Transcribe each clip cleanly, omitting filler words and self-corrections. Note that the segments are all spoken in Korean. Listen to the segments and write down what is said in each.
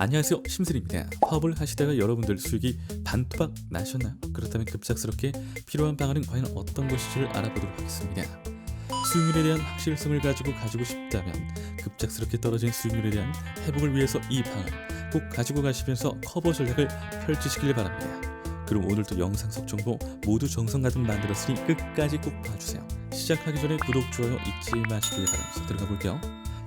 안녕하세요, 심슬입니다. 파업을 하시다가 여러분들 수익이 반토막 나셨나요? 그렇다면 급작스럽게 필요한 방안은 과연 어떤 것인지를 알아보도록 하겠습니다. 수익률에 대한 확실성을 가지고 싶다면 급작스럽게 떨어진 수익률에 대한 회복을 위해서 이 방안 꼭 가지고 가시면서 커버 전략을 펼치시길 바랍니다. 그럼 오늘도 영상 속 정보 모두 정성 가득 만들었으니 끝까지 꼭 봐주세요. 시작하기 전에 구독, 좋아요 잊지 마시길 바라면서 들어가 볼게요.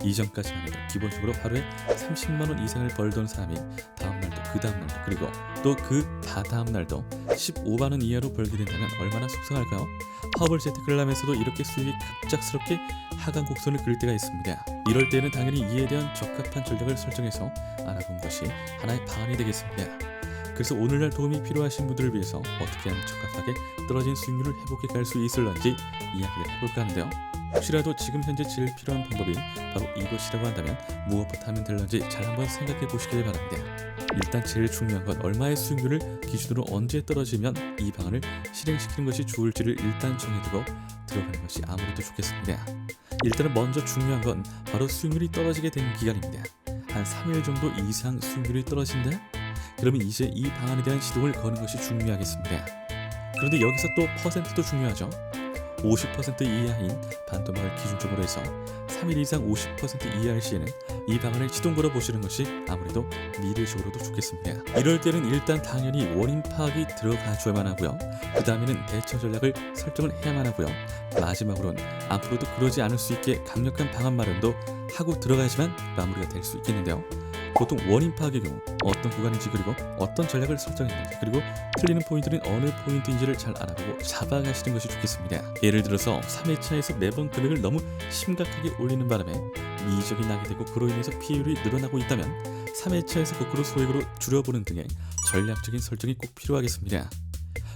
이전까지만 해도 기본적으로 하루에 30만원 이상을 벌던 사람이 다음날도 그 다음날도 그리고 또 그 다다음날도 15만원 이하로 벌게 된다면 얼마나 속상할까요? 파업을 재테크를 하면서도 이렇게 수익이 급작스럽게 하강 곡선을 그릴 때가 있습니다. 이럴 때는 당연히 이에 대한 적합한 전략을 설정해서 알아본 것이 하나의 방안이 되겠습니다. 그래서 오늘날 도움이 필요하신 분들을 위해서 어떻게 하면 적합하게 떨어진 수익률을 회복해 갈 수 있을런지 이야기를 해볼까 하는데요. 혹시라도 지금 현재 제일 필요한 방법이 바로 이것이라고 한다면 무엇부터 하면 될런지 잘 한번 생각해 보시길 바랍니다. 일단 제일 중요한 건 얼마의 수익률을 기준으로 언제 떨어지면 이 방안을 실행시키는 것이 좋을지를 일단 정해두고 들어가는 것이 아무래도 좋겠습니다. 일단은 먼저 중요한 건 바로 수익률이 떨어지게 된 기간입니다. 한 3일 정도 이상 수익률이 떨어진다? 그러면 이제 이 방안에 대한 시동을 거는 것이 중요하겠습니다. 그런데 여기서 또 퍼센트도 중요하죠. 50% 이하인 반토막을 기준점으로 해서 3일 이상 50% 이하일 시에는 이 방안을 시동 걸어 보시는 것이 아무래도 미래적으로도 좋겠습니다. 이럴 때는 일단 당연히 원인 파악이 들어가줘야만 하고요. 그 다음에는 대처 전략을 설정을 해야만 하고요. 마지막으로는 앞으로도 그러지 않을 수 있게 강력한 방안 마련도 하고 들어가야지만 마무리가 될 수 있겠는데요. 보통 원인 파악의 경우 어떤 구간인지 그리고 어떤 전략을 설정했는지 그리고 틀리는 포인트는 어느 포인트인지를 잘 알아보고 잡아가시는 것이 좋겠습니다. 예를 들어서 3회차에서 매번 금액을 너무 심각하게 올리는 바람에 미적이 나게 되고 그로 인해서 피해율이 늘어나고 있다면 3회차에서 거꾸로 소액으로 줄여보는 등의 전략적인 설정이 꼭 필요하겠습니다.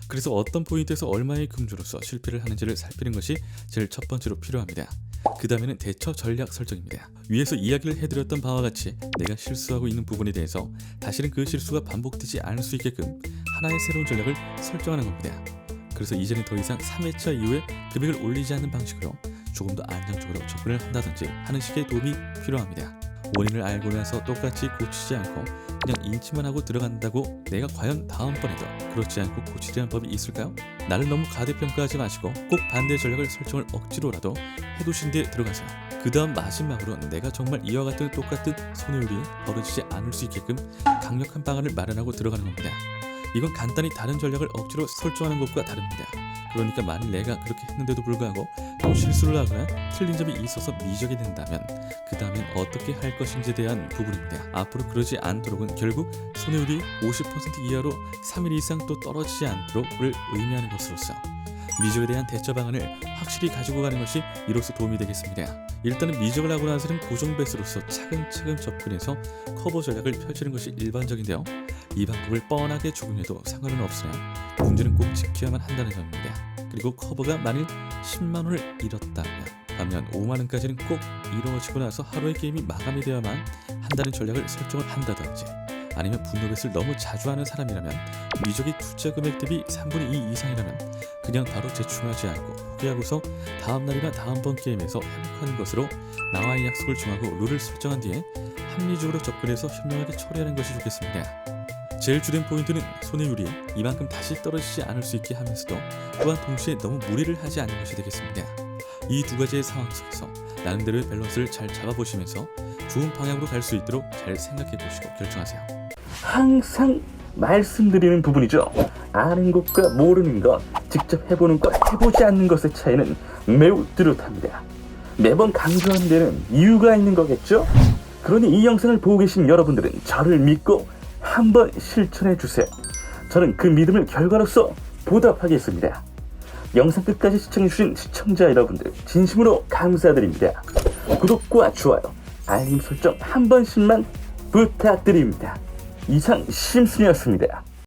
그래서 어떤 포인트에서 얼마의 금주로서 실패를 하는지를 살피는 것이 제일 첫 번째로 필요합니다. 그 다음에는 대처 전략 설정입니다. 위에서 이야기를 해드렸던 바와 같이 내가 실수하고 있는 부분에 대해서 다시는 그 실수가 반복되지 않을 수 있게끔 하나의 새로운 전략을 설정하는 겁니다. 그래서 이제는 더 이상 3회차 이후에 금액을 올리지 않는 방식으로 조금 더 안정적으로 접근을 한다든지 하는 식의 도움이 필요합니다. 원인을 알고 나서 똑같이 고치지 않고 그냥 인치만 하고 들어간다고 내가 과연 다음번에도 그렇지 않고 고치려는 법이 있을까요? 나를 너무 가대평가하지 마시고 꼭 반대 전략을 설정을 억지로라도 해두신 뒤에 들어가세요. 그 다음 마지막으로 내가 정말 이와 같은 똑같은 손해율이 벌어지지 않을 수 있게끔 강력한 방안을 마련하고 들어가는 겁니다. 이건 간단히 다른 전략을 억지로 설정하는 것과 다릅니다. 그러니까 만일 내가 그렇게 했는데도 불구하고 또 실수를 하거나 틀린 점이 있어서 미적이 된다면 그 다음엔 어떻게 할 것인지에 대한 부분입니다. 앞으로 그러지 않도록은 결국 손해율이 50% 이하로 3일 이상 또 떨어지지 않도록을 의미하는 것으로서 미적에 대한 대처 방안을 확실히 가지고 가는 것이 이로써 도움이 되겠습니다. 일단은 미적을 하고 나서는 고정 배수로서 차근차근 접근해서 커버 전략을 펼치는 것이 일반적인데요. 이 방법을 뻔하게 적용해도 상관은 없으나 문제는 꼭 지켜야만 한다는 점입니다. 그리고 커버가 만일 10만원을 잃었다면 반면 5만원까지는 꼭 이루어지고 나서 하루의 게임이 마감이 되어야만 한다는 전략을 설정을 한다든지 아니면 분노뱃을 너무 자주 하는 사람이라면 미적의 투자 금액 대비 3분의 2 이상이라면 그냥 바로 재충하지 않고 포기하고서 다음날이나 다음번 게임에서 회복하는 것으로 나와의 약속을 정하고 룰을 설정한 뒤에 합리적으로 접근해서 현명하게 처리하는 것이 좋겠습니다. 제일 주된 포인트는 손해율이 이만큼 다시 떨어지지 않을 수 있게 하면서도 또한 동시에 너무 무리를 하지 않는 것이 되겠습니다. 이 두 가지의 상황 속에서 나름대로의 밸런스를 잘 잡아보시면서 좋은 방향으로 갈 수 있도록 잘 생각해보시고 결정하세요. 항상 말씀드리는 부분이죠. 아는 것과 모르는 것, 직접 해보는 것, 해보지 않는 것의 차이는 매우 뚜렷합니다. 매번 강조하는 데는 이유가 있는 거겠죠? 그러니 이 영상을 보고 계신 여러분들은 저를 믿고 한번 실천해 주세요. 저는 그 믿음을 결과로서 보답하겠습니다. 영상 끝까지 시청해주신 시청자 여러분들 진심으로 감사드립니다. 구독과 좋아요, 알림 설정 한 번씩만 부탁드립니다. 이상 심순이었습니다.